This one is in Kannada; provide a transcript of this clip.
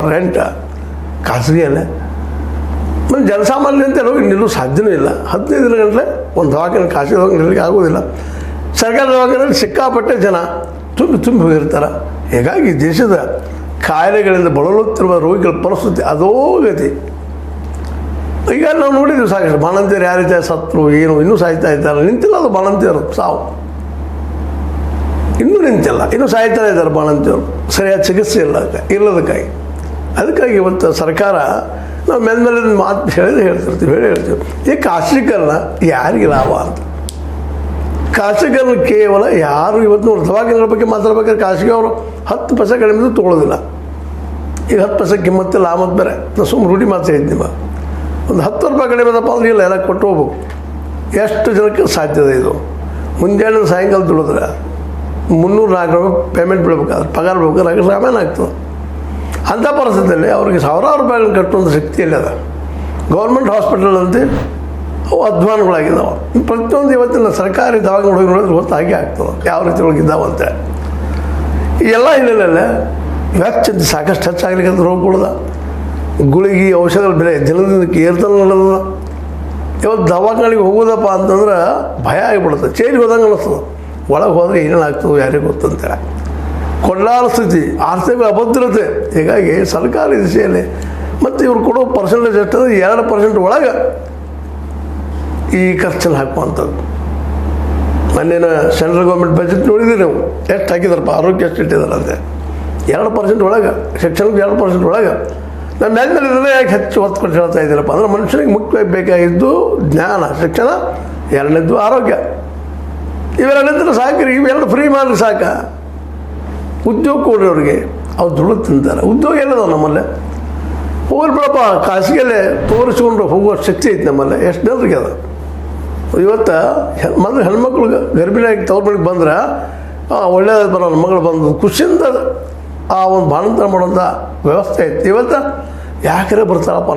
ರೆಂಟ ಖಾಸಗಿಯಲ್ಲೇ ಮತ್ತು ಜನಸಾಮಾನ್ಯ ಅಂತ ಹೋಗಿ ನಿಲ್ಲೂ ಸಾಧ್ಯನೂ ಇಲ್ಲ. 15 ಗಂಟೆ ಒಂದು ದವಾಖಾನೆ ಖಾಸಗಿ ದವಾಖಾನೆ ನಿಲ್ಲಕ್ಕೆ ಆಗೋದಿಲ್ಲ. ಸರ್ಕಾರ ದವಾಖಾನೆಯಲ್ಲಿ ಸಿಕ್ಕಾಪಟ್ಟೆ ಜನ ತುಂಬಿ ಹೋಗಿರ್ತಾರೆ. ಹೀಗಾಗಿ ದೇಶದ ಕಾಯಿಲೆಗಳಿಂದ ಬಳಲುತ್ತಿರುವ ರೋಗಿಗಳ ಪರಿಸ್ಥಿತಿ ಅಧೋಗತಿ. ಈಗ ನಾವು ನೋಡಿದ್ವಿ ಸಾಕಷ್ಟು ಬಾಣಂತಿಯರು ಯಾವ ರೀತಿ ಸತ್ರು ಏನು ಇನ್ನೂ ಸಾಯ್ತಾ ಇದ್ದಾರೆ. ನಿಂತಿಲ್ಲ ಅದು ಬಾಣಂತಿಯರು ಸಾವು ಇನ್ನೂ ನಿಂತಿಲ್ಲ, ಇನ್ನೂ ಸಾಯ್ತಾನೆ ಇದ್ದಾರೆ ಬಾಣಂತಿಯರು. ಸರಿಯಾದ ಚಿಕಿತ್ಸೆ ಇಲ್ಲದಕ್ಕಾಗಿ. ಅದಕ್ಕಾಗಿ ಇವತ್ತು ಸರ್ಕಾರ ನಾವು ಮೇಲೆ ಮಾತು ಹೇಳ್ತಿರ್ತೀವಿ. ಈ ಖಾಸಗೀಕರಣ ಯಾರಿಗೆ ಲಾಭ ಅಂತ. ಖಾಸಗೀಕರಣ ಕೇವಲ ಯಾರು ಇವತ್ತು ನೋಡಿ ದವಾಖಾನೆಗಳ ಬಗ್ಗೆ ಮಾತಾಡ್ಬೇಕಾದ್ರೆ ಖಾಸಗಿ ಅವರು 10% ಕಡಿಮೆ ತೊಗೊಳ್ಳೋದಿಲ್ಲ. ಈಗ 10% ಕಿಮ್ಮತ್ತಿಲ್ಲ ಆಮದು ಬೇರೆ. ನಾವು ಸುಮ್ಮನೆ ರೂಢಿ ಮಾತು ಹೇಳಿದ್ದು ನಿಮ್ಮ ಒಂದು 10 ರೂಪಾಯಿ ಕಡಿಮೆ ಅದಪ್ಪ ಅಂದ್ರೆ ಇಲ್ಲ ಎಲ್ಲ ಕೊಟ್ಟು ಹೋಗ್ಬೇಕು. ಎಷ್ಟು ಜನಕ್ಕೆ ಸಾಧ್ಯತೆ ಇದು? ಮುಂಜಾನೆ ಸಾಯಂಕಾಲ ದುಡಿದ್ರೆ 300-400 ರೂಪಾಯಿ ಪೇಮೆಂಟ್ ಬೀಳ್ಬೇಕಾದ್ರೆ ಪಗಾರ ಬೇಕಾದ್ರೆ ರಾಮಾಯಣ ಆಗ್ತದೆ. ಅಂಥ ಪರಿಸ್ಥಿತಿಯಲ್ಲಿ ಅವ್ರಿಗೆ ಸಾವಿರಾರು ರೂಪಾಯಿಗಳನ್ನ ಕಟ್ಟುವಂಥ ಶಕ್ತಿಯಲ್ಲಿ ಅದ. ಗೌರ್ಮೆಂಟ್ ಹಾಸ್ಪಿಟಲ್ ಅಂತೆ ಅವು ಅಧ್ವಾನಗಳಾಗಿದ್ದಾವೆ. ಪ್ರತಿಯೊಂದು ಇವತ್ತಿನ ಸರ್ಕಾರಿ ದವಾಖಾನೆ ಹೋಗಿ ನೋಡಿದ್ರೆ ಗೊತ್ತು ಹಾಗೆ ಆಗ್ತದೆ ಯಾವ ರೀತಿ ಒಳಗಿದ್ದಾವಂತೆ. ಎಲ್ಲ ಇಲ್ಲೇ ವೆಚ್ಚ ಸಾಕಷ್ಟು ಹೆಚ್ಚಾಗಲಿಕ್ಕೆ ರೋಗಗಳದ ಗುಳಿಗೆ ಔಷಧಗಳ ಬೆಲೆ ದಿನದಿಂದ ಏರ್ತನ ನಡೆದ. ಇವತ್ತು ದವಾಖಾನೆಗೆ ಹೋಗೋದಪ್ಪ ಅಂತಂದ್ರೆ ಭಯ ಆಗಿಬಿಡುತ್ತೆ. ಚೇರಿಗೆ ಹೋದಂಗೆ ಅನ್ನಿಸ್ತದೆ. ಒಳಗೆ ಹೋದರೆ ಏನೇನಾಗ್ತದೆ ಯಾರಿಗೆ ಗೊತ್ತಂತೆ. ಕೊಳ್ಳಾರ ಸ್ಥಿತಿ, ಆರ್ಥಿಕ ಅಭದ್ರತೆ. ಹೀಗಾಗಿ ಸರ್ಕಾರಿ ದಿಶೆಯಲ್ಲಿ ಮತ್ತು ಇವ್ರು ಕೊಡೋ ಪರ್ಸೆಂಟೇಜ್ ಎಷ್ಟಂದ್ರೆ 2% ಒಳಗೆ ಈ ಖರ್ಚನ್ನು ಹಾಕುವಂಥದ್ದು. ಮೊನ್ನೇನ ಸೆಂಟ್ರಲ್ ಗೌರ್ಮೆಂಟ್ ಬಜೆಟ್ ನೋಡಿದ್ದೀವಿ ನೀವು ಎಷ್ಟು ಹಾಕಿದಾರಪ್ಪ, ಆರೋಗ್ಯ ಎಷ್ಟು ಇಟ್ಟಿದ್ದಾರೆ ಅಂತೆ. 2% ಒಳಗೆ, ಶಿಕ್ಷಣಕ್ಕೆ 2% ಒಳಗೆ. ನಾನು ಮೇಲೆ ಯಾಕೆ ಹೆಚ್ಚು ಒತ್ತು ಕೊಟ್ಟು ಹೇಳ್ತಾ ಇದ್ದೀರಪ್ಪ ಅಂದ್ರೆ ಮನುಷ್ಯನಿಗೆ ಮುಖ್ಯವಾಗಿ ಬೇಕಾಗಿದ್ದು ಜ್ಞಾನ, ಶಿಕ್ಷಣ, 2ನೇದ್ದು ಆರೋಗ್ಯ. ಇವೆರಡಿದ್ರೆ ಸಾಕ್ರಿ. ಇವೆರಡು ಫ್ರೀ ಮಾಡಿದ್ರೆ ಸಾಕ. ಉದ್ಯೋಗ ಕೊಡ್ರಿ ಅವ್ರಿಗೆ, ಅವ್ರು ದುಡ್ಡು ತಿಂತಾರೆ. ಉದ್ಯೋಗ ಎಲ್ಲದ ನಮ್ಮಲ್ಲೇ ಹೋಗ್ಲಿ ಬಿಡಪ್ಪ. ಖಾಸಗಿಯಲ್ಲೇ ತೋರಿಸ್ಕೊಂಡು ಹೋಗುವ ಶಕ್ತಿ ಐತೆ ನಮ್ಮಲ್ಲೇ. ಎಷ್ಟು ಜನರಿಗೆ ಅದು. ಇವತ್ತು ಮೊದಲು ಹೆಣ್ಮಕ್ಳು ಗರ್ಭಿಣಿಯಾಗಿ ತವ್ರ ಮನೆಗೆ ಬಂದ್ರೆ ಒಳ್ಳೆಯದು ಬರೋ ಮಗಳು ಬಂದು ಖುಷಿಯಿಂದ ಆ ಒಂದು ಬಾಣಂತನ ಮಾಡೋಂಥ ವ್ಯವಸ್ಥೆ ಐತಿ. ಇವತ್ತು ಯಾಕರೆ ಬರ್ತಾರಪ್ಪ